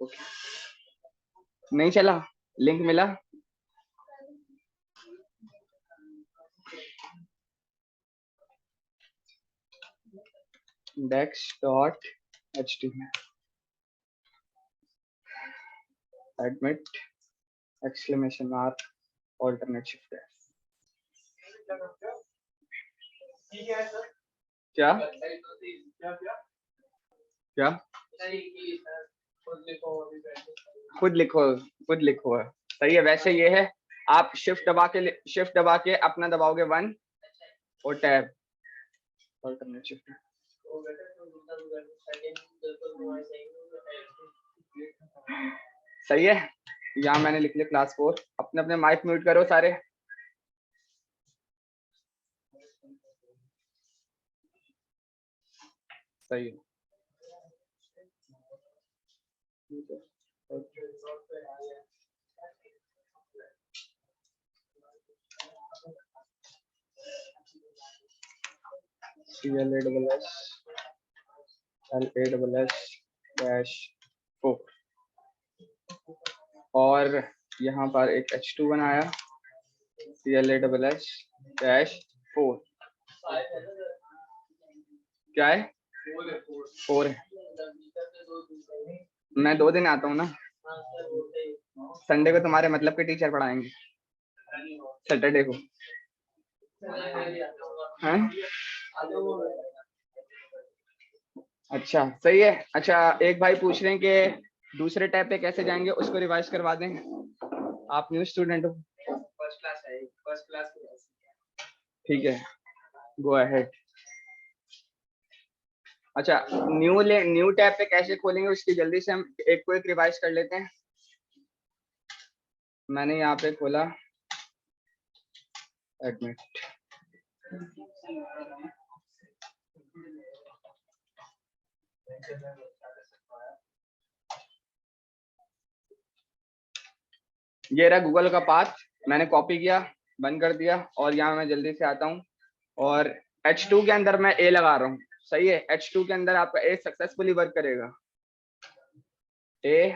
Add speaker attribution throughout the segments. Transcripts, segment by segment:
Speaker 1: Okay, नहीं चला, link मिला? index.html admit exclamation mark alternate shift f। क्या क्या खुद लिखो, खुद लिखो है, सही है। वैसे ये है, आप शिफ्ट दबा के अपना दबाओगे 1 और टैब alternate shift। सही है। यहाँ मैंने लिख लिया क्लास 4। अपने अपने माइक म्यूट करो सारे। सही है। CLASS-LASS-4 और यहाँ पर एक H2 बनाया CLASS-4। क्या है? 4 है। मैं 2 दिन आता हूँ ना, संडे को तुम्हारे मतलब के टीचर पढ़ाएंगे, सैटरडे को हैं? अच्छा सही है। अच्छा एक भाई पूछ रहे हैं कि दूसरे टैब पे कैसे जाएंगे, उसको रिवाइज करवा दें। आप न्यू स्टूडेंट हो, फर्स्ट क्लास है, फर्स्ट क्लास। ठीक है, गो अहेड। अच्छा न्यू टैब पे कैसे खोलेंगे उसकी जल्दी से हम एक को एक रिवाइज कर लेते हैं। मैंने यहाँ पे खोला एडमिट, ये रहा गूगल का पाथ, मैंने कॉपी किया, बंद कर दिया, और यहाँ मैं जल्दी से आता हूँ और H2 के अंदर मैं A लगा रहा हूँ। सही है, H2 के अंदर आपका A सक्सेसफुली वर्क करेगा, A,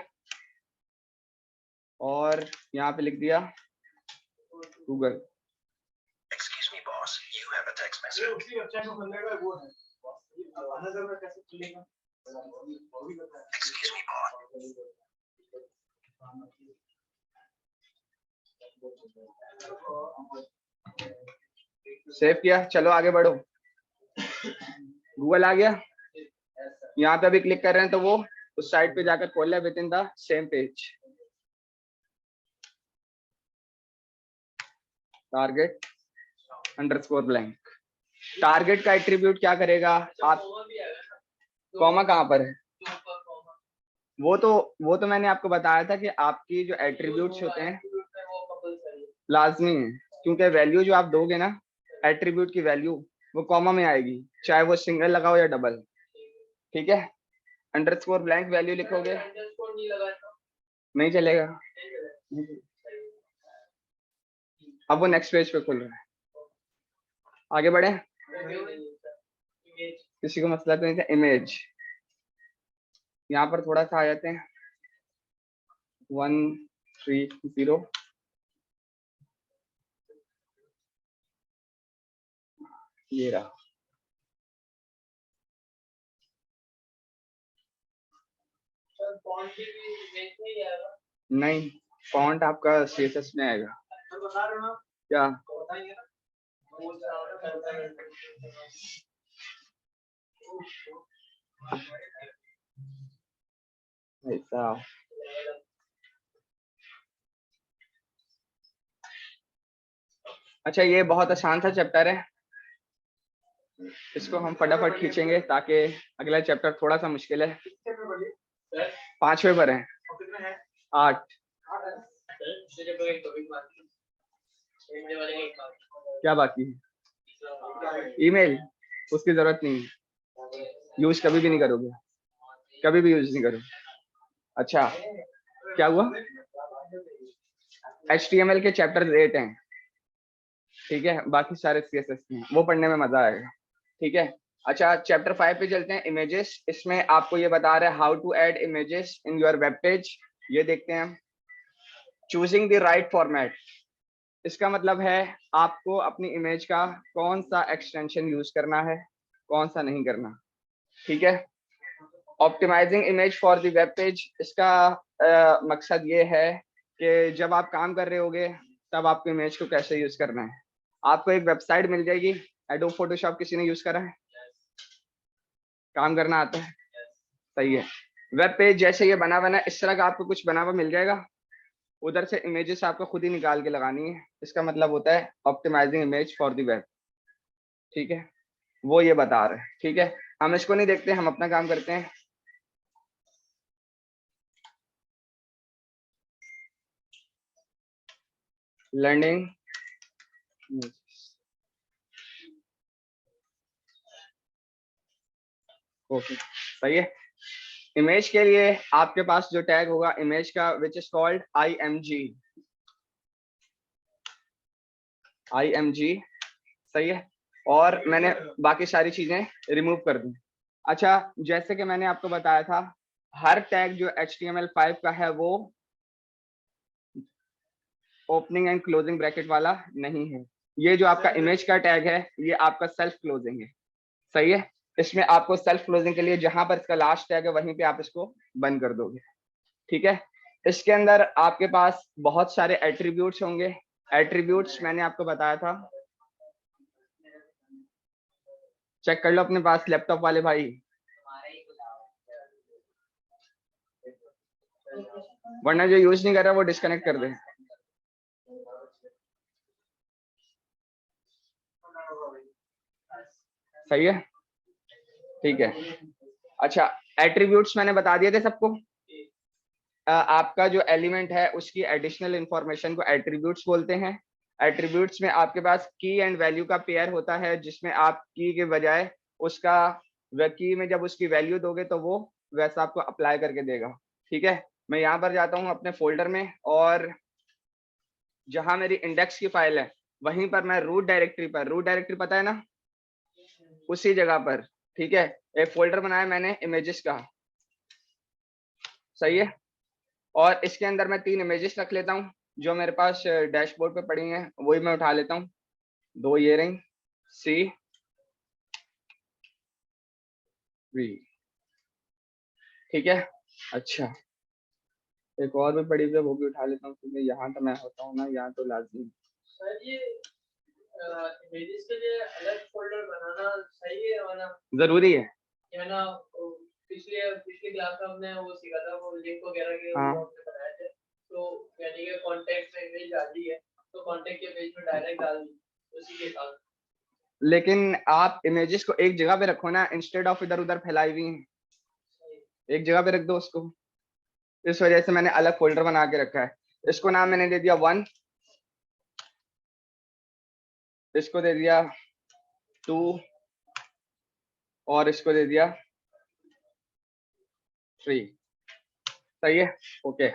Speaker 1: और यहाँ पे लिख दिया Google. Excuse me boss, you have a text message. Excuse me boss. Save किया, चलो आगे बढ़ो। गूगल आ गया, यहाँ पे अभी क्लिक कर रहे हैं तो वो उस साइट पे जाकर खोल ले with in the same page. Target underscore blank. Target का एट्रीब्यूट क्या करेगा आप? कॉमा कहाँ पर है? वो तो मैंने आपको बताया था कि आपकी जो एट्रीब्यूट्स होते हैं लाजमी है, क्योंकि वैल्यू जो आप दोगे ना, एट्रीब्यूट की वैल्यू वो कॉमा में आएगी, चाहे वो सिंगल लगाओ या डबल। ठीक है, अंडरस्कोर ब्लैंक वैल्यू लिखोगे नहीं चलेगा। अब वो नेक्स्ट पेज पे खुल रहा है, आगे बढ़े। किसी को मसला तो नहीं था? इमेज, यहाँ पर थोड़ा सा आ जाते हैं 130, ये रहा। नहीं, फॉन्ट आपका CSS में आएगा। क्या? ऐसा अच्छा, ये बहुत आसान सा चैप्टर है, इसको हम फटाफट खींचेंगे ताकि अगला चैप्टर थोड़ा सा मुश्किल है। 5वें पर है, 8। क्या बाकी है? ईमेल, उसकी जरूरत नहीं है, यूज कभी भी नहीं करोगे, कभी भी यूज नहीं करोगे। अच्छा क्या हुआ? HTML के चैप्टर 8 हैं, ठीक है, बाकी सारे CSS हैं, वो पढ़ने में मजा आएगा। ठीक है, अच्छा, चैप्टर 5 पे चलते हैं, इमेजेस। इसमें आपको ये बता रहा है how to add images in your web page. ये देखते हैं। चूजिंग द राइट फॉर्मेट, इसका मतलब है आपको अपनी इमेज का कौन सा एक्सटेंशन यूज करना है, कौन सा नहीं करना। ठीक है। Optimising image for the web page, इसका मकसद ये है कि जब आप काम कर रहे होगे तब आपको इमेज को कैसे यूज करना है। आपको एक वेबसाइट मिल जाएगी, एडोब फोटोशॉप किसी ने यूज करा है, काम करना आता है, सही है। वेब पेज जैसे ये बना बना इस तरह का आपको कुछ बना हुआ मिल जाएगा, उधर से इमेजेस आपको खुद ही निकाल के लगानी है। इसका मतलब होता है optimising image for the web. ठीक है, वो ये बता रहे हैं। ठीक है, हम इसको नहीं देखते, हम अपना काम करते हैं। लर्निंग ओके, सही है। इमेज के लिए आपके पास जो टैग होगा इमेज का, विच इज कॉल्ड IMG, सही है। और मैंने बाकी सारी चीजें रिमूव कर दी। अच्छा, जैसे कि मैंने आपको बताया था, हर टैग जो HTML5 का है वो ओपनिंग एंड क्लोजिंग ब्रैकेट वाला नहीं है। ये जो आपका इमेज का टैग है ये आपका सेल्फ क्लोजिंग है, सही है। इसमें आपको सेल्फ क्लोजिंग के लिए जहां पर इसका लास्ट टैग है वहीं पे आप इसको बंद कर दोगे। ठीक है। इसके अंदर आपके पास बहुत सारे एट्रीब्यूट्स होंगे। एट्रीब्यूट्स मैंने आपको बताया था, चेक कर लो अपने पास लैपटॉप वाले भाई, वरना जो यूज नहीं कर रहा वो डिस्कनेक्ट कर दे। सही है, ठीक है। अच्छा, एट्रीब्यूट्स मैंने बता दिए थे सबको। आपका जो एलिमेंट है उसकी एडिशनल इंफॉर्मेशन को एट्रीब्यूट्स बोलते हैं। एट्रीब्यूट्स में आपके पास की एंड वैल्यू का पेयर होता है, जिसमें आप की के बजाय उसका की में जब उसकी वैल्यू दोगे तो वो वैसा आपको अप्लाई करके देगा। ठीक है, मैं यहाँ पर जाता हूँ अपने फोल्डर में, और जहां मेरी इंडेक्स की फाइल है वहीं पर मैं रूट डायरेक्टरी पर, रूट डायरेक्टरी पता है ना, उसी जगह पर, ठीक है, एक फोल्डर बनाया मैंने इमेजेस का, सही है। और इसके अंदर मैं 3 इमेजेस रख लेता हूँ जो मेरे पास डैशबोर्ड पे पड़ी हैं, वही मैं उठा लेता हूँ। 2 इयरिंग C V, ठीक है। अच्छा, एक और भी पड़ी हुई है वो भी उठा लेता हूँ, क्योंकि यहाँ तो मैं होता हूँ ना, यहाँ तो लाजमी।
Speaker 2: सर ये इमेजेस के लिए अलग फोल्डर बनाना सही है और
Speaker 1: जरूरी है
Speaker 2: ना? पिछले क्लास में हमने वो सीखा था, वो लिंक वगैरह के
Speaker 1: हाँ।
Speaker 2: वो हमने बनाए थे। तो यानी कि कांटेक्ट में इमेज डाली है तो कांटेक्ट के पेज में डायरेक्ट डाल दी उसी के साथ।
Speaker 1: लेकिन आप इमेजेस को एक जगह पे रखो ना, इंस्टेड ऑफ इधर उधर फैलाई हुई हैं, एक जगह पे रख दो उसको। इस वजह से मैंने अलग फोल्डर बना के रखा है। इसको नाम मैंने दे दिया 1, इसको दे दिया 2, और इसको दे दिया 3, सही है। ओके,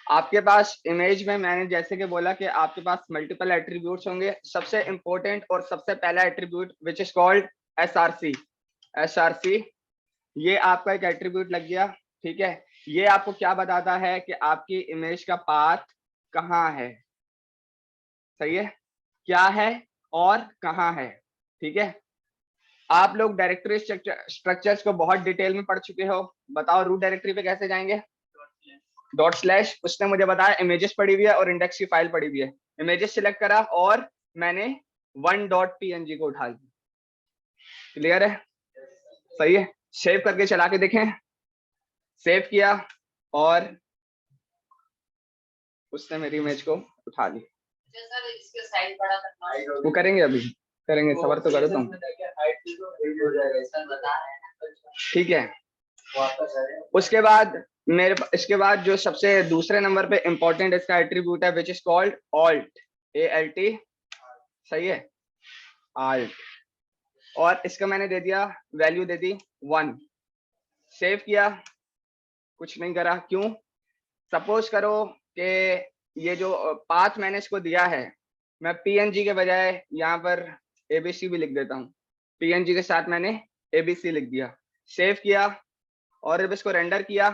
Speaker 1: आपके पास इमेज में मैंने जैसे कि बोला कि आपके पास मल्टीपल एट्रीब्यूट्स होंगे। सबसे इंपॉर्टेंट और सबसे पहला attribute which is called SRC। SRC ये आपका एक एट्रीब्यूट लग गया, ठीक है। ये आपको क्या बताता है कि आपकी इमेज का पाथ कहाँ है, सही है, क्या है और कहाँ है। ठीक है, आप लोग डायरेक्टरी स्ट्रक्चर्स को बहुत डिटेल में पढ़ चुके हो। बताओ रूट डायरेक्टरी पे कैसे जाएंगे? डॉट स्लैश, उसने मुझे बताया इमेजेस पड़ी हुई है और इंडेक्स की फाइल पड़ी हुई है। इमेजेस सिलेक्ट करा और मैंने 1.png को उठा लिया। क्लियर है, सही है। सेव करके चला के देखें। सेव किया और उसने मेरी इमेज को उठा ली।
Speaker 2: सर इसके साइज बड़ा करना
Speaker 1: वो करेंगे, अभी करेंगे, सबर तो करो तुम। ठीक है, उसके बाद इसके बाद जो सबसे दूसरे नंबर पे इंपॉर्टेंट इसका एट्रीब्यूट है which is called alt, ALT, सही है, आल्ट। और इसका मैंने दे दिया, वैल्यू दे दी 1। सेव किया, कुछ नहीं करा, क्यों? सपोज करो कि ये जो पाथ मैंने इसको दिया है, मैं PNG के बजाय यहाँ पर ABC भी लिख देता हूँ। PNG के साथ मैंने ABC लिख दिया, सेव किया और जब इसको रेंडर किया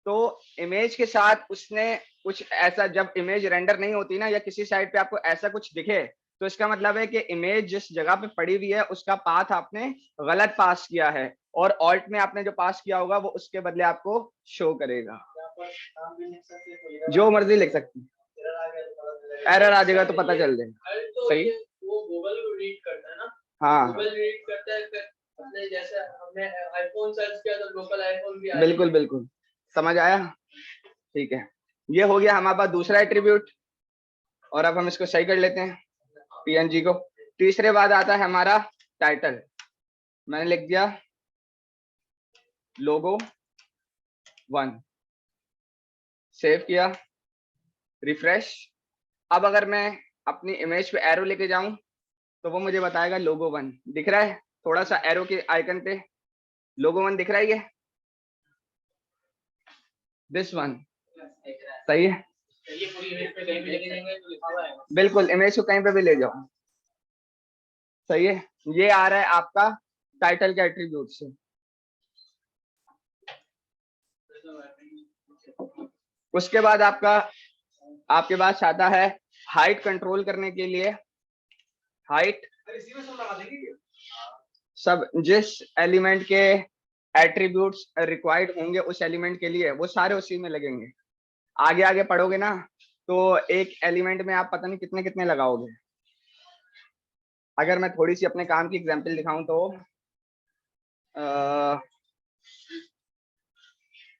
Speaker 1: तो इमेज के साथ उसने कुछ ऐसा, जब इमेज रेंडर नहीं होती ना या किसी साइड पे आपको ऐसा कुछ दिखे तो इसका मतलब है कि इमेज जिस जगह पे पड़ी हुई है उसका पाथ आपने गलत पास किया है और ऑल्ट में आपने जो पास किया होगा वो उसके बदले आपको शो करेगा। जो मर्जी लिख सकते हैं, एरर आ जाएगा तो पता चल जाएगा। सही,
Speaker 2: वो गूगल को रीड करता है ना।
Speaker 1: हाँ
Speaker 2: गूगल रीड करता है, फिर हमने जैसे हमने आईफोन सर्च किया तो लोकल आईफोन भी आया।
Speaker 1: बिल्कुल बिल्कुल, समझ आया। ठीक है, ये हो गया हमारे पास दूसरा एट्रीब्यूट और अब हम इसको सही कर लेते हैं PNG को। तीसरे बाद आता है हमारा टाइटल। मैंने लिख दिया लोगो 1, सेव किया, रिफ्रेश। अब अगर मैं अपनी इमेज पे एरो लेके जाऊं तो वो मुझे बताएगा लोगो 1 दिख रहा है, थोड़ा सा एरो के आइकन पे लोगो 1 दिख रहा है, ये दिस वन सही है।
Speaker 2: ये पूरी इमेज पे कहीं भी लेके जाएंगे तो लिखा हुआ है।
Speaker 1: बिल्कुल, इमेज को कहीं पे भी ले जाओ, सही है। ये आ रहा है आपका टाइटल के एट्रीब्यूट से। उसके बाद आपके पास आता है हाइट कंट्रोल करने के लिए। हाइट सब जिस एलिमेंट के एट्रीब्यूट्स रिक्वायर्ड होंगे उस एलिमेंट के लिए वो सारे उसी में लगेंगे। आगे आगे पढ़ोगे ना तो एक एलिमेंट में आप पता नहीं कितने कितने लगाओगे। अगर मैं थोड़ी सी अपने काम की एग्जांपल दिखाऊं तो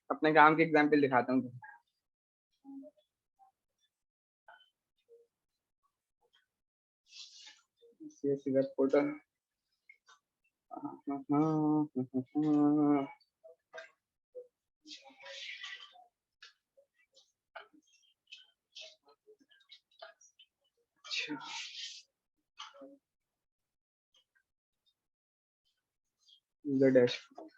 Speaker 1: अपने काम की एग्जांपल दिखाता हूँ। Web portal, user dashboard,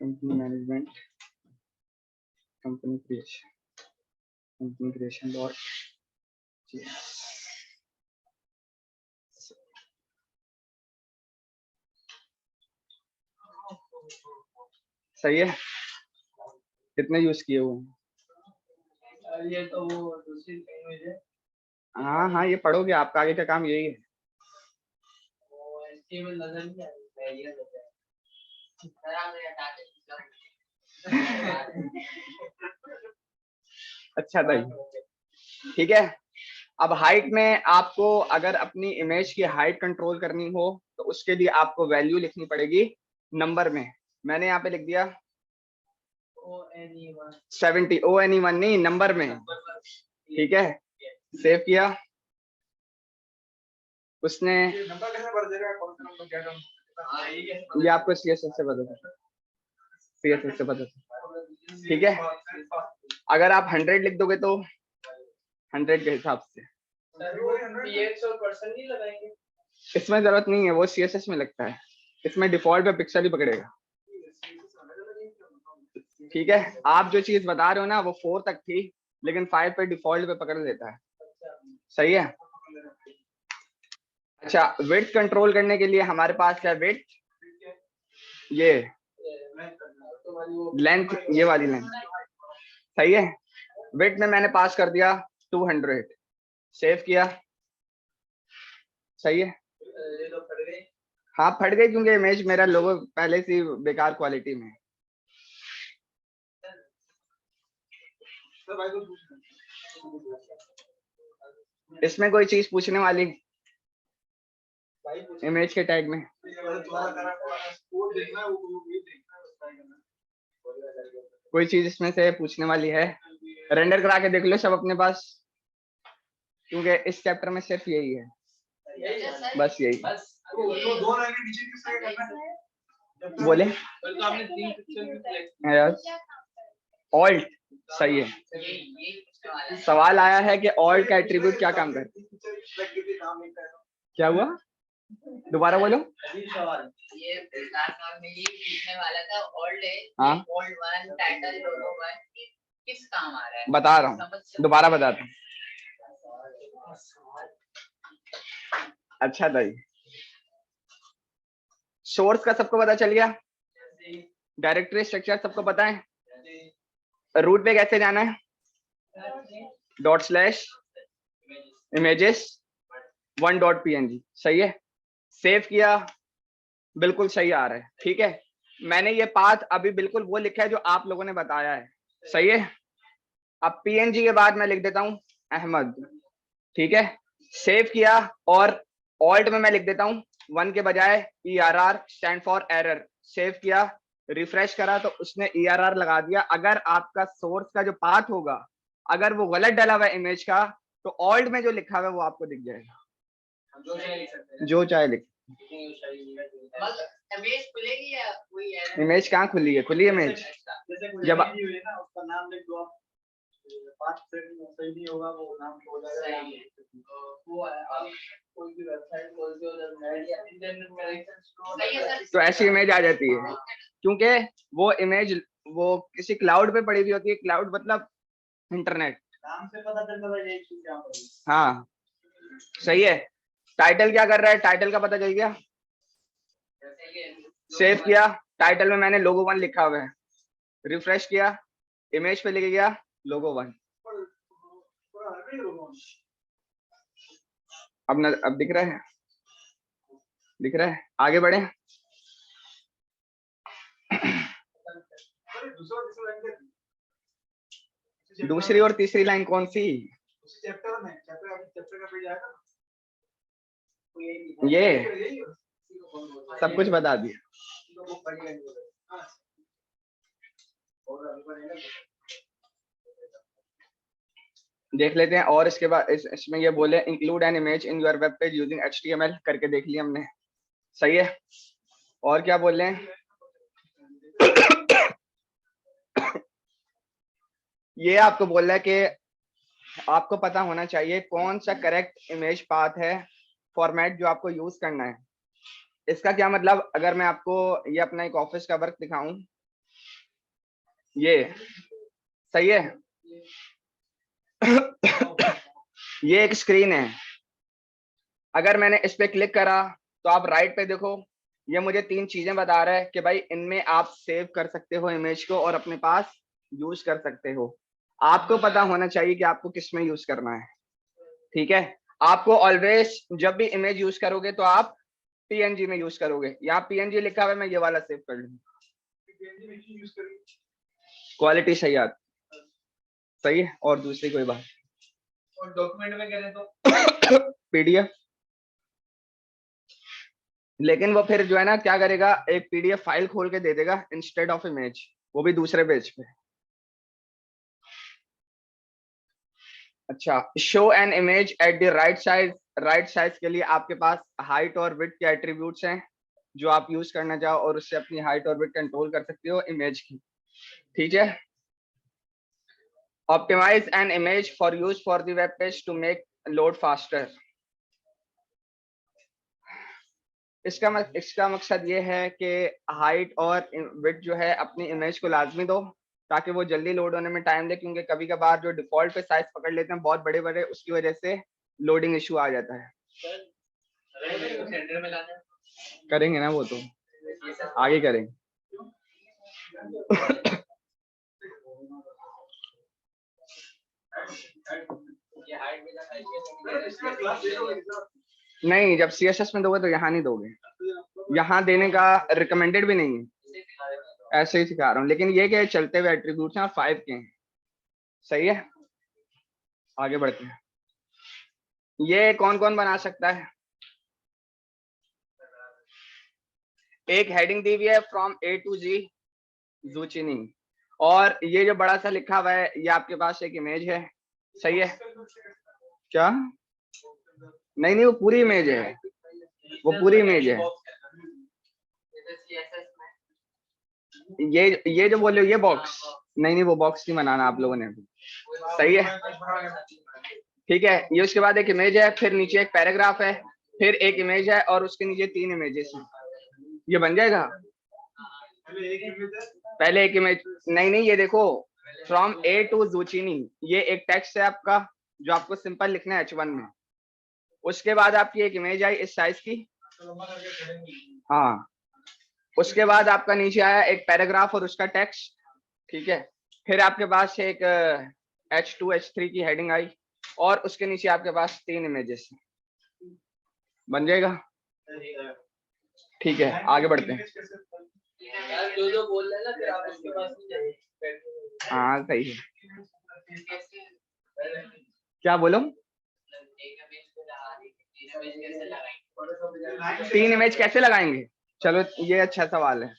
Speaker 1: company management, company creation dot सही है। कितने यूज किए हुए हैं?
Speaker 2: ये तो वो दूसरी लैंग्वेज है।
Speaker 1: हाँ हाँ, ये पढ़ोगे, आपका आगे का काम यही है।
Speaker 2: वो HTML नजर नहीं आ
Speaker 1: अच्छा था, ठीक है। अब हाइट में आपको अगर अपनी इमेज की हाइट कंट्रोल करनी हो तो उसके लिए आपको वैल्यू लिखनी पड़ेगी नंबर में। मैंने यहाँ पे लिख दिया
Speaker 2: ONE1
Speaker 1: 70, ONE1 नहीं, नंबर में, ठीक है। सेव किया, उसने
Speaker 3: नंबर कैसे भर देगा, कौन सा नंबर क्या
Speaker 1: ये आपको CSS से पता था, CSS से पता था, ठीक है। अगर आप 100 लिख दोगे तो 100 के हिसाब से,
Speaker 2: px और परसेंट नहीं लगाएंगे?
Speaker 1: इसमें जरूरत नहीं है, वो CSS में लगता है, इसमें डिफॉल्ट पे पिक्सल ही पकड़ेगा, ठीक है। आप जो चीज बता रहे हो ना वो 4 तक थी लेकिन 5 पे डिफॉल्ट पे पकड़ लेता है, सही है। अच्छा, विड्थ कंट्रोल करने के लिए हमारे पास क्या, विड्थ, ये लेंथ, ये वाली लेंथ, सही है। विड्थ में मैंने पास कर दिया 200, सेव किया, सही है। हाँ फट गई क्योंकि इमेज मेरा लोगो पहले से बेकार क्वालिटी में। इसमें कोई चीज पूछने वाली इमेज के टैग में? कोई चीज इसमें से पूछने वाली है? रेंडर करा के देख लो सब अपने पास, क्योंकि इस चैप्टर में सिर्फ यही है, बस यही। बोले ऑल्ट, सही है। सवाल आया है कि ऑल्ट का एट्रीब्यूट क्या काम करता है। क्या हुआ? दोबारा बोलो।
Speaker 2: ये विकास में ये पूछने वाला था ओल्ड है,
Speaker 1: हाँ
Speaker 2: ओल्ड वन टाइटल लोगो वन किस काम आ रहा है?
Speaker 1: बता रहा हूँ, दोबारा बताता हूँ। अच्छा था ये। सोर्स का सबको पता चल गया, डायरेक्टरी स्ट्रक्चर सबको पता है, रूट पे कैसे जाना है, // इमेजेस 1.png, सही है। सेव किया, बिल्कुल सही आ रहा है, ठीक है। मैंने ये पाथ अभी बिल्कुल वो लिखा है जो आप लोगों ने बताया है, सही है। अब png के बाद मैं लिख देता हूं अहमद, ठीक है। सेव किया और ऑल्ट में मैं लिख देता हूं 1 के बजाय ERR stand for error. Save किया, रिफ्रेश करा तो उसने ERR लगा दिया। अगर आपका सोर्स का जो पाथ होगा अगर वो गलत डाला हुआ है इमेज का, तो ऑल्ट में जो लिखा हुआ है वो आपको दिख जाएगा, जो चाहे लिख।
Speaker 2: इमेज खुलेगी या वही है?
Speaker 1: इमेज कहाँ खुली है, खुली इमेज जब
Speaker 3: उसका नाम लिख दो आप, 5 सेकंड सही नहीं होगा वो नाम हो जाएगा।
Speaker 2: वो आप कोई भी वेबसाइट खोलते हो जब ऐड या इंटरनेट कनेक्शन
Speaker 1: तो ऐसी इमेज आ जाती है, क्योंकि वो इमेज वो किसी क्लाउड पे पड़ी हुई होती है। क्लाउड मतलब इंटरनेट,
Speaker 3: नाम से पता चलता है ये चीज क्या है।
Speaker 1: हाँ सही है। टाइटल क्या कर रहा है, टाइटल का पता चल गया। सेव किया, टाइटल में मैंने लोगो 1 लिखा हुआ है, रिफ्रेश किया, इमेज पे लिख गया लोगो 1। अब दिख रहा है, दिख रहा है, आगे बढ़े। दूसरी और तीसरी लाइन कौन सी?
Speaker 3: चैप्टर में, चैप्टर का पेज आएगा ना,
Speaker 1: ये सब कुछ बता दिया। देख लेते हैं। और इसके बाद इसमें ये बोले include an image in your web page using HTML, करके देख लिया हमने, सही है। और क्या बोल रहे हैं? ये आपको बोल रहा है कि आपको पता होना चाहिए कौन सा करेक्ट इमेज पाथ है, फॉर्मेट जो आपको यूज करना है। इसका क्या मतलब, अगर मैं आपको ये अपना एक ऑफिस का वर्क दिखाऊं, ये सही है। ये एक स्क्रीन है, अगर मैंने इस पे क्लिक करा तो आप राइट पे देखो, ये मुझे 3 चीजें बता रहा है कि भाई इनमें आप सेव कर सकते हो इमेज को और अपने पास यूज कर सकते हो। आपको पता होना चाहिए कि आपको किस में यूज करना है, ठीक है। आपको ऑलवेज जब भी इमेज यूज करोगे तो आप PNG में यूज करोगे। यहाँ PNG लिखा हुआ है, मैं ये वाला सेव कर लूंगा, क्वालिटी सही आती, सही है। और दूसरी कोई बात,
Speaker 2: और डॉक्यूमेंट में करें तो
Speaker 1: PDF, लेकिन वो फिर जो है ना क्या करेगा, एक PDF फाइल खोल के दे देगा इंस्टेड ऑफ इमेज, वो भी दूसरे पेज पे। अच्छा, show an image at the right size. Right size के लिए आपके पास हाइट और विड्थ के एट्रीब्यूट्स हैं जो आप यूज करना चाहो और उससे अपनी हाइट और विड्थ कंट्रोल कर सकते हो इमेज की, ठीक है। Optimise an image for use for the web page to make load faster. इसका मकसद ये है कि हाइट और विड्थ जो है अपनी इमेज को लाजमी दो ताकि वो जल्दी लोड होने में टाइम दे, क्योंकि कभी कभार जो डिफॉल्ट पे साइज पकड़ लेते हैं बहुत बड़े बड़े, उसकी वजह से लोडिंग इशू आ जाता है।
Speaker 2: सेंटर में लाना
Speaker 1: करेंगे ना वो तो आगे करेंगे। नहीं, जब CSS में दोगे तो यहाँ नहीं दोगे, यहाँ देने का रिकमेंडेड भी नहीं है, ऐसे ही सिखा रहा हूँ। लेकिन ये के चलते हुए एट्रीब्यूट्स हैं और 5 के हैं, सही है। आगे बढ़ते हैं। ये कौन कौन बना सकता है? एक हेडिंग दी हुई है from A to Z zucchini, और ये जो बड़ा सा लिखा हुआ है ये आपके पास एक इमेज है, सही है क्या? नहीं, वो पूरी इमेज है, वो पूरी इमेज है। ये जो बोले ये बॉक्स, नहीं वो बॉक्स नहीं बनाना आप लोगों ने अभी, सही है, ठीक है। ये उसके बाद एक इमेज है, फिर नीचे एक पैराग्राफ है, फिर एक इमेज है और उसके नीचे 3 इमेजेस हैं, ये बन जाएगा। पहले एक इमेज, नहीं ये देखो, फ्रॉम ए टू जुचिनी, ये एक टेक्स्ट है आपका जो आपको सिंपल लिखना है H1 में। उसके बाद आपकी एक इमेज आई इस साइज की, हाँ। उसके बाद आपका नीचे आया एक पैराग्राफ और उसका टेक्स्ट, ठीक है। फिर आपके पास एक H2 H3 की हेडिंग आई और उसके नीचे आपके पास 3 इमेजेस, बन जाएगा। ठीक है, आगे बढ़ते हैं।
Speaker 2: यार जो बोल रहे हैं ना, फिर आप उसके पास नहीं जाइए।
Speaker 1: हाँ सही है, क्या बोलो? 3 इमेज कैसे लगाएंगे? चलो ये अच्छा सवाल है।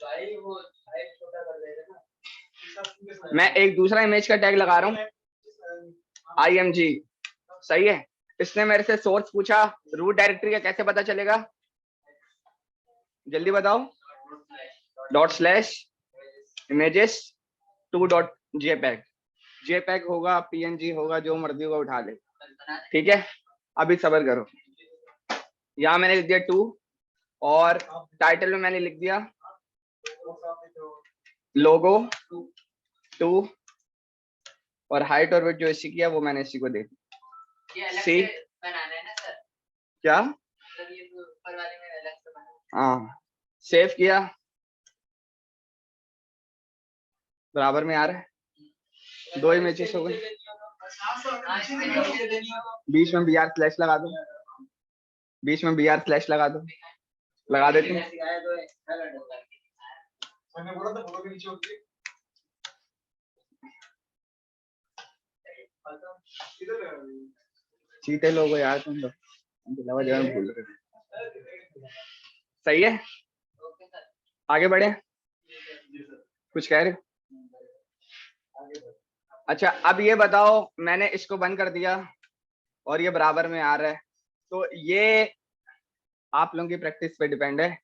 Speaker 2: भाई वो साइज छोटा कर देगा ना।
Speaker 1: मैं एक दूसरा इमेज का टैग लगा रहा हूँ, IMG, सही है। इसने मेरे से सोर्स पूछा, रूट डायरेक्टरी का कैसे पता चलेगा? जल्दी बताओ। /images 2.jpg, JPEG होगा, PNG होगा, जो मर्जी होगा उठा ले, ठीक है। अभी सब्र करो। यहाँ मैंने लिख दिया 2 और टाइटल में मैंने लिख दिया लोगो 2 और हाइट और वेट जो इसी की है वो मैंने इसी को दे दी। सी
Speaker 2: बनाना है ना सर,
Speaker 1: क्या?
Speaker 2: मतलब ये ऊपर वाले में अलग से बनाना।
Speaker 1: हाँ, सेव किया, बराबर में आ रहा है। 2 इमेजेस हो गए, बीच में BR/ लगा दो, बीच में BR/ लगा दो, लगा देते हैं। चीते लोग हो यार तुम लोग, अलावा जगह भूल रहे। सही है, आगे बढ़े। कुछ कह रहे हो? अच्छा अब ये बताओ, मैंने इसको बंद कर दिया और ये बराबर में आ रहा है, तो ये आप लोगों की प्रैक्टिस पे डिपेंड है।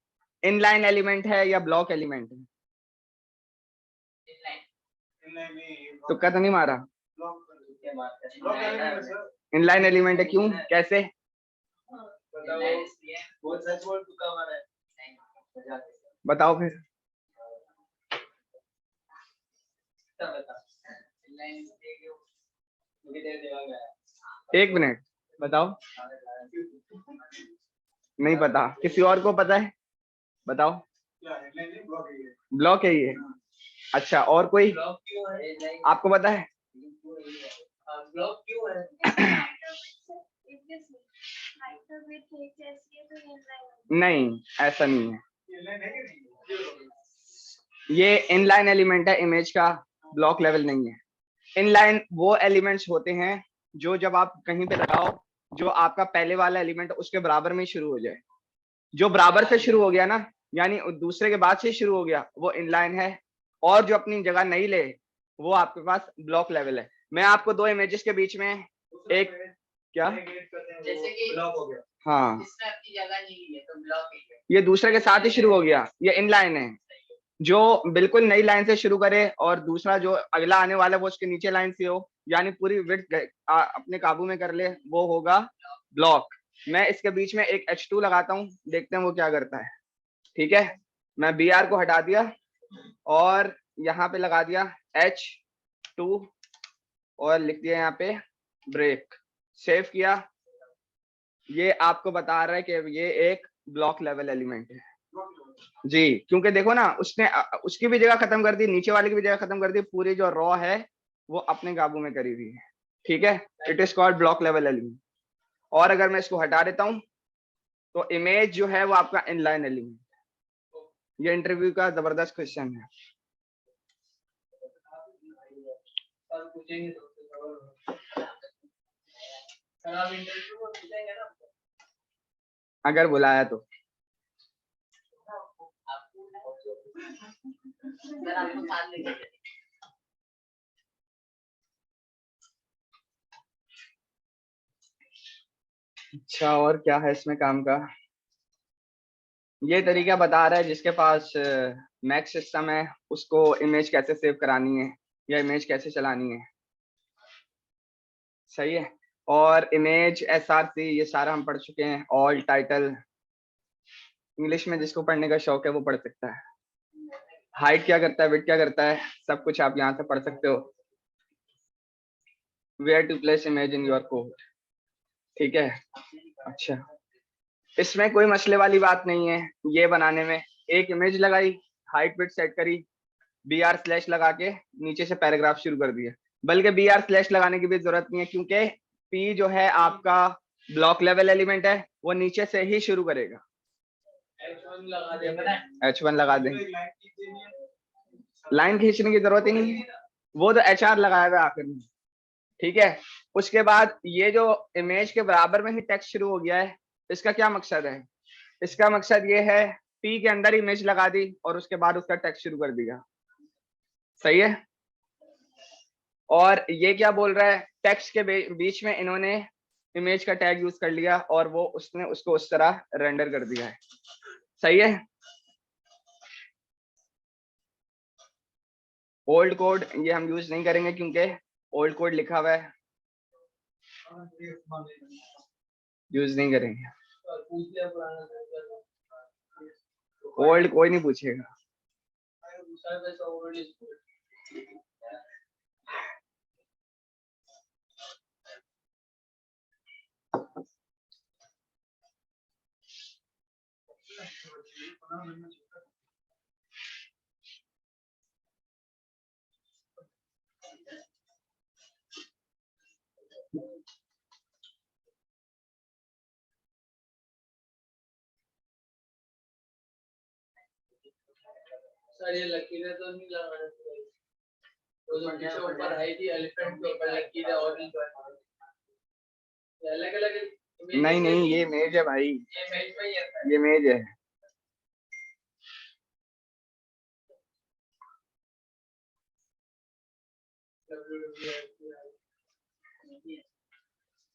Speaker 1: इनलाइन एलिमेंट है या ब्लॉक एलिमेंट है? तुक्का तो नहीं मारा? इनलाइन एलिमेंट है, क्यों, कैसे? बताओ फिर। एक मिनट बताओ, नहीं पता, किसी और को पता है? बताओ। ब्लॉक है ये, अच्छा और कोई आपको पता है?
Speaker 2: ब्लॉक क्यों है?
Speaker 1: नहीं ऐसा नहीं है, ये इनलाइन एलिमेंट है इमेज का, ब्लॉक लेवल नहीं है। इनलाइन वो एलिमेंट्स होते हैं जो जब आप कहीं पे लगाओ, जो आपका पहले वाला एलिमेंट उसके बराबर में शुरू हो जाए। जो बराबर से शुरू हो गया ना, यानी दूसरे के बाद से शुरू हो गया, वो इनलाइन है। और जो अपनी जगह नहीं ले, वो आपके पास ब्लॉक लेवल है। मैं आपको 2 इमेजेस के बीच में एक क्या,
Speaker 2: जैसे कि
Speaker 3: ब्लॉक हो गया,
Speaker 1: हाँ
Speaker 2: इसमें अपनी जगह नहीं है तो ब्लॉक है।
Speaker 1: ये दूसरे के साथ ही शुरू हो गया, ये इनलाइन है। जो बिल्कुल नई लाइन से शुरू करे और दूसरा जो अगला आने वाला है वो उसके नीचे लाइन से हो, यानी पूरी विड्थ अपने काबू में कर ले, वो होगा ब्लॉक। मैं इसके बीच में एक H2 लगाता हूँ, देखते हैं वो क्या करता है। ठीक है, मैं BR को हटा दिया और यहाँ पे लगा दिया H2 और लिख दिया यहाँ पे ब्रेक, सेव किया। ये आपको बता रहा है कि ये एक ब्लॉक लेवल एलिमेंट है जी, क्योंकि देखो ना, उसने उसकी भी जगह खत्म कर दी, नीचे वाले की भी जगह खत्म कर दी, पूरी जो रॉ है वो अपने काबू में करी हुई है। ठीक है, it is called block level element. और अगर मैं इसको हटा देता हूं तो इमेज जो है वो आपका इनलाइन एलिमेंट। ये इंटरव्यू का जबरदस्त क्वेश्चन है। अगर बुलाया तो अच्छा, और क्या है इसमें काम का? ये तरीका बता रहा है जिसके पास मैक सिस्टम है उसको इमेज कैसे सेव करानी है या इमेज कैसे चलानी है। सही है, और इमेज, SRC, ये सारा हम पढ़ चुके हैं। ऑल, टाइटल, इंग्लिश में जिसको पढ़ने का शौक है वो पढ़ सकता है। हाइट क्या करता है, विड्थ क्या करता है, सब कुछ आप यहाँ से पढ़ सकते हो। Where to place image in your code, ठीक है। अच्छा, इसमें कोई मसले वाली बात नहीं है ये बनाने में। एक इमेज लगाई, हाइट विड्थ सेट करी, BR/ लगा के नीचे से पैराग्राफ शुरू कर दिया। बल्कि BR/ लगाने की भी जरूरत नहीं है, क्योंकि P जो है आपका ब्लॉक लेवल एलिमेंट है, वो नीचे से ही शुरू करेगा।
Speaker 2: H1 लगा देंगे।
Speaker 1: H1 लगा देंगे, लाइन खींचने की जरूरत ही नहीं है, वो तो HR लगाया हुआ है आखिर में, ठीक है। उसके बाद ये जो इमेज के बराबर में ही टेक्स्ट शुरू हो गया है, इसका क्या मकसद है? इसका मकसद ये है P के अंदर इमेज लगा दी और उसके बाद उसका टेक्स्ट शुरू कर दिया, सही है। और ये क्या बोल रहा है, टेक्स्ट के बीच में इन्होंने इमेज का टैग यूज कर लिया और वो उसने उसको उस तरह रेंडर कर दिया है, सही है। ओल्ड कोड ये हम यूज नहीं करेंगे क्योंकि ओल्ड कोड लिखा हुआ है, यूज नहीं करेंगे।
Speaker 2: पूछ लिया पुराना।
Speaker 1: ओल्ड कोई नहीं पूछेगा।
Speaker 2: सर ये लकीरें तो नहीं लगाने चाहिए। वो जो पीछे ऊपर आई थी एलिफेंट के ऊपर लकीरें ऑरेंज वाली, अलग अलग।
Speaker 1: नहीं नहीं, ये इमेज है भाई,
Speaker 2: ये इमेज में ही है।
Speaker 1: ये इमेज है।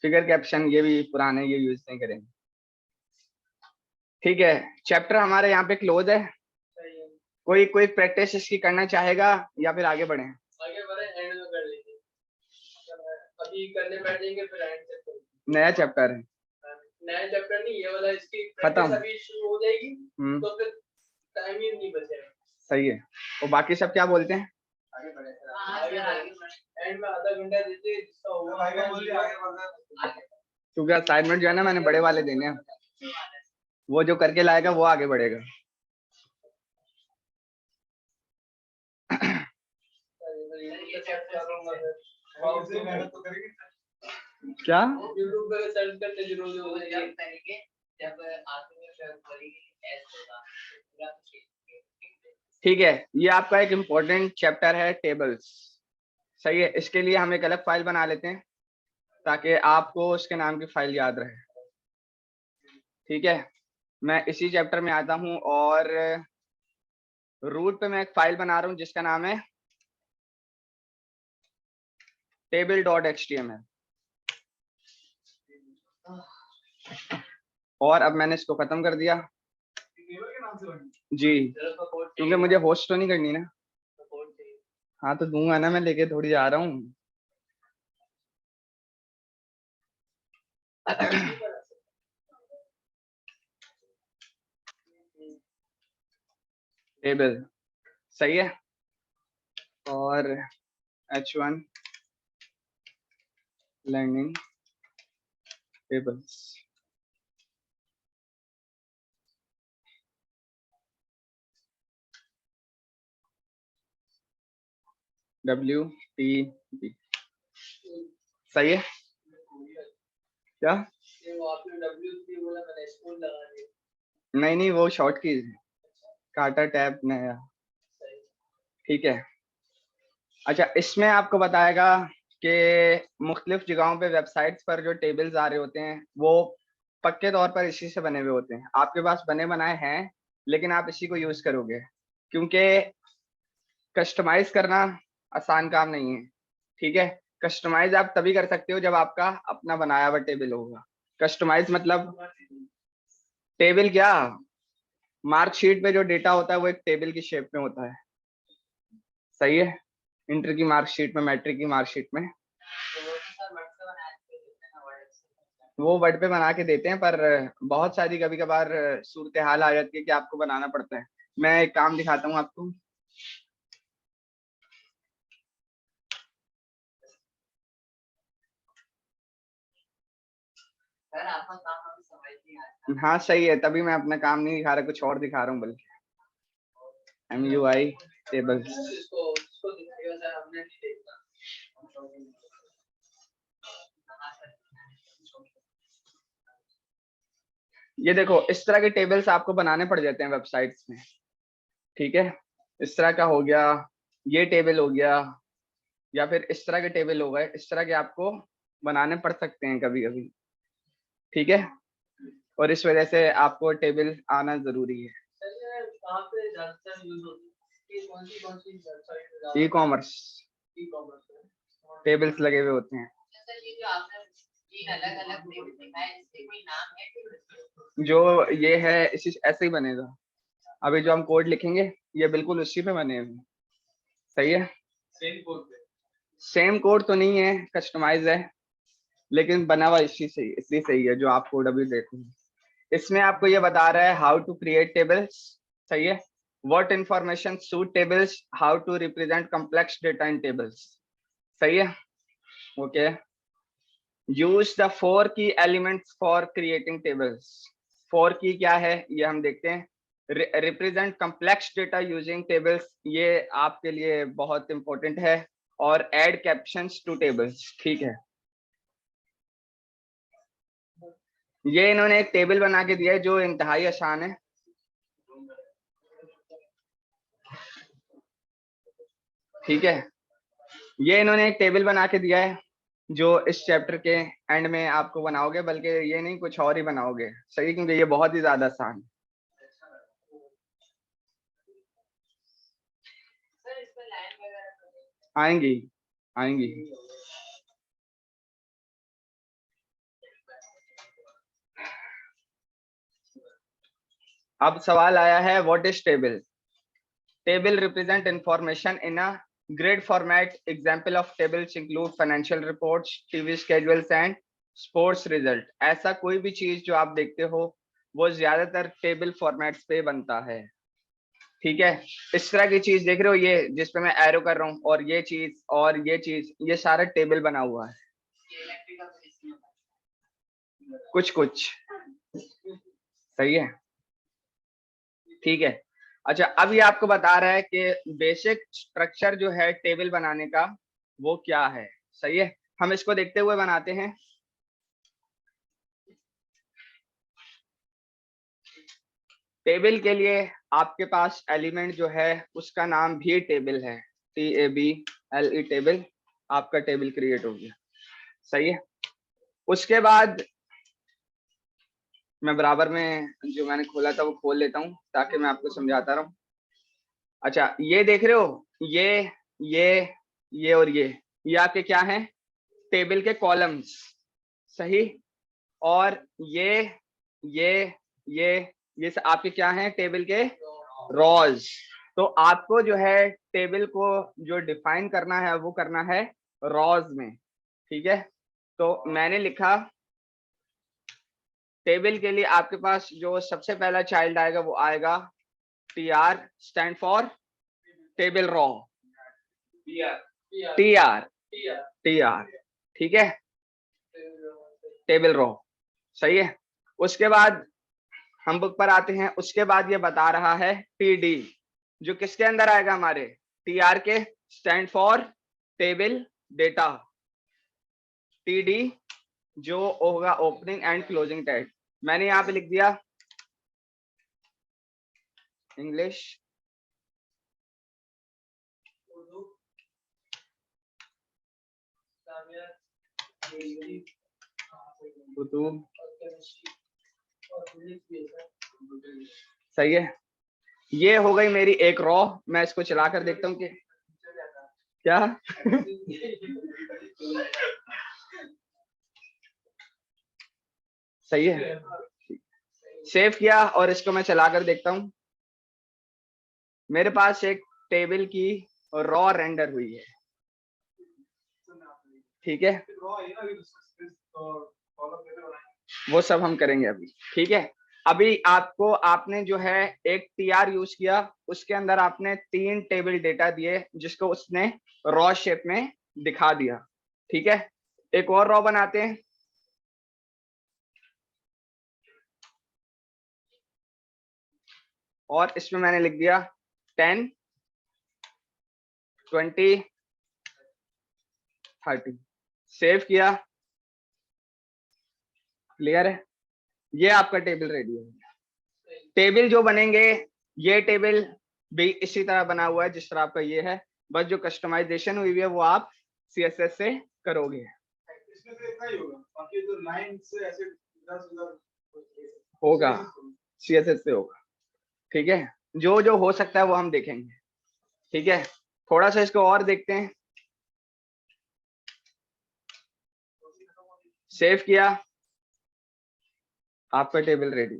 Speaker 1: फिगर कैप्शन ये भी पुराने, ये यूज नहीं करेंगे, ठीक है। चैप्टर हमारे यहाँ पे क्लोज है। कोई प्रैक्टिस इसकी करना चाहेगा या फिर आगे बढ़े?
Speaker 2: आगे बढ़े, एंड में कर लीजिए। अभी करने बैठ जाएंगे फिर एंड तक करेंगे।
Speaker 1: नया चैप्टर है,
Speaker 2: नया चैप्टर नहीं, ये वाला इसकी
Speaker 1: खत्म
Speaker 2: प्रैक्टिस अभी शुरू हो जाएगी तो फिर टाइम ही नहीं बचेगा।
Speaker 1: सही है। और बाकी सब क्या बोलते हैं?
Speaker 2: आगे बढ़े सर, आगे बढ़े। एंड में आधा घंटा दीजिए, जिसका होगा आगे बोलिए, आगे बढ़ना।
Speaker 1: क्योंकि असाइनमेंट जो है ना मैंने बड़े वाले देने हैं, वो जो करके लाएगा वो आगे बढ़ेगा। क्या
Speaker 2: यूट्यूब पे सर्च करते जरूरी हो जाएगी। जब
Speaker 1: ठीक है, ये आपका एक इम्पोर्टेंट चैप्टर है टेबल्स, सही है। इसके लिए हम एक अलग फाइल बना लेते हैं ताकि आपको उसके नाम की फाइल याद रहे, ठीक है। मैं इसी चैप्टर में आता हूं और रूट पे मैं एक फाइल बना रहा हूं जिसका नाम है table.html। और अब मैंने इसको खत्म कर दिया जी, क्योंकि मुझे होस्ट तो नहीं करनी ना। हाँ तो दूंगा ना, मैं लेके थोड़ी जा रहा हूँ। टेबल सही है। और H1 लर्निंग टेबल्स, WTB सही है क्या?
Speaker 2: वो आपने W3 बोला, मैंने स्कूल लगा दिया।
Speaker 1: नहीं वो शॉर्ट की काटा टैब नया, ठीक है। अच्छा, इसमें आपको बताएगा कि मुख्तलिफ जगहों पे वेबसाइट्स पर जो टेबल्स आ रहे होते हैं वो पक्के तौर पर इसी से बने हुए होते हैं। आपके पास बने बनाए हैं लेकिन आप इसी को यूज करोगे, क्योंकि कस्टमाइज करना आसान काम नहीं है, ठीक है। कस्टमाइज आप तभी कर सकते हो जब आपका अपना बनाया हुआ टेबल होगा। कस्टमाइज मतलब टेबल क्या, मार्कशीट पे जो डेटा होता है वो एक टेबल की शेप में होता है, सही है। इंटर की मार्कशीट में, मैट्रिक की मार्कशीट में वो वर्ड पे बना के देते हैं, पर बहुत सारी कभी कभार सूरत हाल आ जाती है कि आपको बनाना पड़ता है। मैं एक काम दिखाता हूँ आपको।
Speaker 2: सर आपका काम अभी समझ नहीं आता।
Speaker 1: हाँ सही है, तभी मैं अपना काम नहीं दिखा रहा, कुछ और दिखा रहा हूँ बल्कि। MUI tables.
Speaker 2: इसको दिखाइएगा सर, हमने नहीं देखा।
Speaker 1: ये देखो, इस तरह के टेबल्स आपको बनाने पड़ जाते हैं वेबसाइट्स में। ठीक है, इस तरह का हो गया, ये टेबल हो गया, या फिर इस तरह के टेबल हो गए। इस तरह के आपको बनाने पड़ सकते हैं कभी कभी। ठीक है, और इस वजह से आपको टेबल आना जरूरी है।
Speaker 2: सर कहाँ पे ज्यादातर यूज होती है? कौन सी वेबसाइट पे ज्यादा?
Speaker 1: ई-कॉमर्स
Speaker 2: ई-कॉमर्स
Speaker 1: टेबल्स लगे हुए होते हैं।
Speaker 2: सर ये जो आपने तीन अलग-अलग टेबल दिखाए, इसके कोई नाम है कि?
Speaker 1: जो ये है इसी ऐसे ही बनेगा। अभी जो हम कोड लिखेंगे ये बिल्कुल उसी पे बने हुए। सही है,
Speaker 2: सेम कोड पे।
Speaker 1: सेम कोड तो नहीं है, कस्टमाइज है, लेकिन बना हुआ इसी से इसलिए सही है जो आप कोड अभी देखोगे। इसमें आपको ये बता रहा है हाउ टू क्रिएट टेबल्स। सही है, what information suit tables, how to represent complex data in tables. सही है, ओके। यूज द 4 की एलिमेंट्स फॉर क्रिएटिंग टेबल्स। 4 की क्या है ये हम देखते हैं। Represent complex data using tables, ये आपके लिए बहुत इंपॉर्टेंट है। और ऐड कैप्शंस टू टेबल्स। ठीक है, ये इन्होंने एक टेबल बना के दिया है जो इंतहाई आसान है। ठीक है, ये इन्होंने एक टेबल बना के दिया है जो इस चैप्टर के एंड में आपको बनाओगे, बल्कि ये नहीं कुछ और ही बनाओगे। सही, क्योंकि ये बहुत ही ज्यादा आसान है।
Speaker 2: सर इसमें लाइन वगैरह
Speaker 1: आएंगी आएंगी। अब सवाल आया है, what is table? Table represent information in a grid format. Example of tables include financial reports, TV schedules and sports result. ऐसा कोई भी चीज जो आप देखते हो वो ज्यादातर टेबल फॉर्मेट्स पे बनता है। ठीक है, इस तरह की चीज देख रहे हो, ये जिसपे मैं एरो कर रहा हूँ, और ये चीज और ये चीज, ये सारा टेबल बना हुआ है। कुछ कुछ सही है। ठीक है, अच्छा अब ये आपको बता रहा है कि बेसिक स्ट्रक्चर जो है टेबल बनाने का वो क्या है। सही है, हम इसको देखते हुए बनाते हैं। टेबल के लिए आपके पास एलिमेंट जो है उसका नाम भी टेबल है। TABLE टेबल, आपका टेबल क्रिएट हो गया। सही है, उसके बाद मैं बराबर में जो मैंने खोला था वो खोल लेता हूँ ताकि मैं आपको समझाता रहूं। अच्छा, ये देख रहे हो, ये और ये आपके क्या हैं? टेबल के कॉलम्स। सही, और ये ये आपके क्या हैं? टेबल के रॉज। तो आपको जो है टेबल को जो डिफाइन करना है वो करना है रॉज में। ठीक है, तो मैंने लिखा टेबल के लिए आपके पास जो सबसे पहला चाइल्ड आएगा वो आएगा TR, stand for table raw. TR, ठीक है, टेबल रॉ। सही है, उसके बाद हम बुक पर आते हैं। उसके बाद ये बता रहा है TD, जो किसके अंदर आएगा? हमारे TR के, stand for table data. TD जो होगा ओपनिंग एंड क्लोजिंग टैग। मैंने यहाँ पे लिख दिया इंग्लिश, उर्दू। सही है, ये हो गई मेरी एक रॉ। मैं इसको चला कर देखता हूँ कि क्या सही है। सेव किया और इसको मैं चला कर देखता हूँ। मेरे पास एक टेबल की रॉ रेंडर हुई है। ठीक है, वो सब हम करेंगे अभी, ठीक है। अभी आपको आपने जो है एक टीआर यूज किया, उसके अंदर आपने 3 टेबल डेटा दिए जिसको उसने रॉ शेप में दिखा दिया, ठीक है। एक और रॉ बनाते हैं, और इसमें मैंने लिख दिया 10, 20, 30, सेव किया, क्लियर है। ये आपका टेबल रेडी है। टेबल जो बनेंगे, ये टेबल भी इसी तरह बना हुआ है जिस तरह आपका ये है, बस जो कस्टमाइजेशन हुई है वो आप CSS से करोगे।
Speaker 3: इसमें तो इतना ही होगा, बाकी जो लाइन से ऐसे इधर-उधर
Speaker 1: होगा, CSS से होगा, ठीक है। जो जो हो सकता है वो हम देखेंगे, ठीक है। थोड़ा सा इसको और देखते हैं, सेव किया, आपका टेबल रेडी।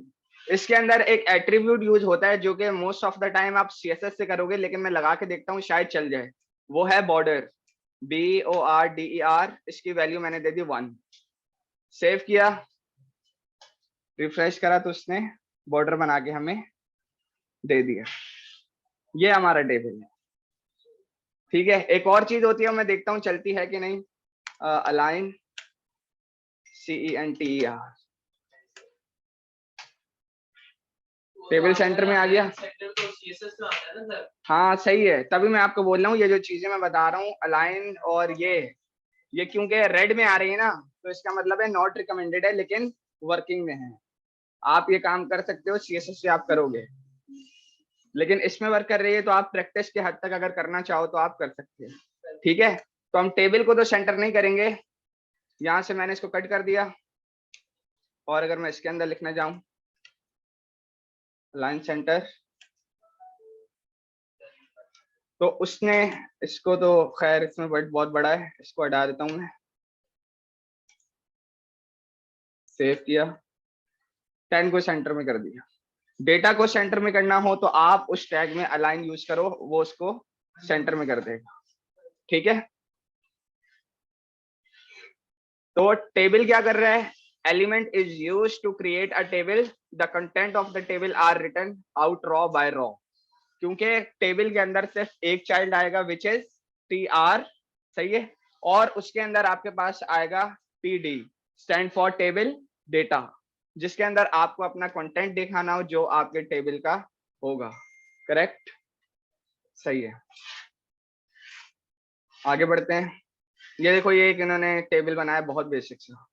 Speaker 1: इसके अंदर एक एट्रीब्यूट यूज होता है जो कि मोस्ट ऑफ द टाइम आप CSS से करोगे, लेकिन मैं लगा के देखता हूँ शायद चल जाए, वो है बॉर्डर, BORDER। इसकी वैल्यू मैंने दे दी 1, सेव किया, रिफ्रेश करा तो उसने बॉर्डर बना के हमें दे दिया। ये हमारा टेबल है, ठीक है। एक और चीज होती है, मैं देखता हूँ चलती है कि नहीं, अलाइन CENTER, टेबल सेंटर में आ गया।
Speaker 2: सेक्टर तो CSS में आता है ना सर।
Speaker 1: हाँ सही है, तभी मैं आपको बोल रहा हूँ ये जो चीजें मैं बता रहा हूँ अलाइन और ये क्योंकि रेड में आ रही है ना, तो इसका मतलब है नॉट रिकमेंडेड है, लेकिन वर्किंग में है। आप ये काम कर सकते हो, CSS से आप करोगे, लेकिन इसमें वर्क कर रही है तो आप प्रैक्टिस के हद तक अगर करना चाहो तो आप कर सकते हो, ठीक है। तो हम टेबल को तो सेंटर नहीं करेंगे, यहां से मैंने इसको कट कर दिया, और अगर मैं इसके अंदर लिखना चाहूँ लाइन सेंटर, तो उसने इसको तो खैर इसमें बहुत बड़ा है, इसको हटा देता हूं मैं, सेव किया, 10 को सेंटर में कर दिया। डेटा को सेंटर में करना हो तो आप उस टैग में अलाइन यूज करो, वो उसको सेंटर में कर देगा, ठीक है। तो टेबल क्या कर रहा है, element is used to create a table, the content of the table are written out row by row. क्योंकि टेबल के अंदर सिर्फ एक चाइल्ड आएगा विच इज TR, सही है, और उसके अंदर आपके पास आएगा TD, stand for table data, जिसके अंदर आपको अपना कंटेंट दिखाना हो जो आपके टेबल का होगा, करेक्ट, सही है। आगे बढ़ते हैं, ये देखो ये एक इन्होंने टेबल बनाया बहुत बेसिक सा,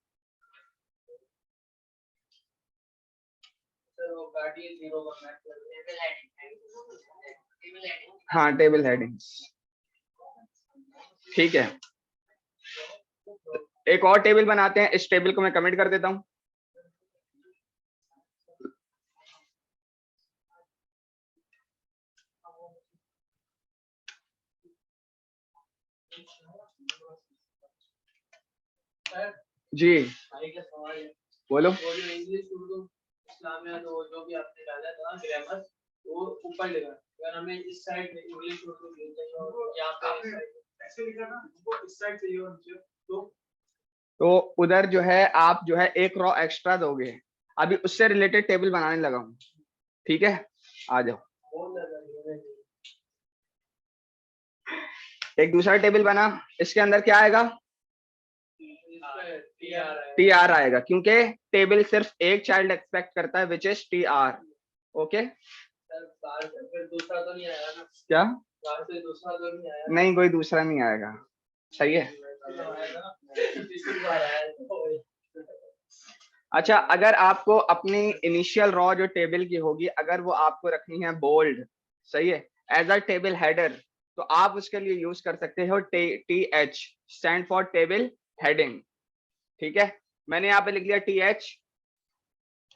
Speaker 1: हाँ टेबल हेडिंग्स, ठीक है। एक और टेबल बनाते हैं, इस टेबल को मैं कमेंट कर देता हूं, जी बोलो।
Speaker 2: वो जो इंग्लिश उर्दू इस्लाम में तो जो भी आपने डाला था ग्रामर, वो ऊपर लेगा। अगर हमें इस साइड इंग्लिश उर्दू यहाँ पे
Speaker 3: ऐसे लिखा ना, वो इस साइड से ये और नीचे,
Speaker 1: तो उधर जो है आप जो है एक रॉ एक्स्ट्रा दोगे, अभी उससे रिलेटेड टेबल बनाने लगा हूं, ठीक है। आ जाओ, एक दूसरा टेबल बना, इसके अंदर क्या आएगा, TR आएगा, क्योंकि टेबल सिर्फ एक चाइल्ड एक्सपेक्ट करता है विच इज TR, ओके।
Speaker 2: दूसरा तो नहीं आएगा ना,
Speaker 1: क्या
Speaker 2: दूसरा तो नहीं आएगा,
Speaker 1: नहीं कोई दूसरा नहीं आएगा, सही है। अच्छा, अगर आपको अपनी इनिशियल रॉ जो टेबल की होगी अगर वो आपको रखनी है बोल्ड, सही है, एज अ टेबल हेडर, तो आप उसके लिए यूज कर सकते हो TH, stand for table heading, ठीक है। मैंने यहाँ पे लिख लिया TH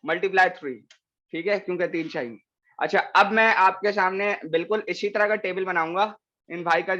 Speaker 1: × 3, ठीक है, क्योंकि 3 चाहिए। अच्छा, अब मैं आपके सामने बिल्कुल इसी तरह का टेबल बनाऊंगा, इन भाई का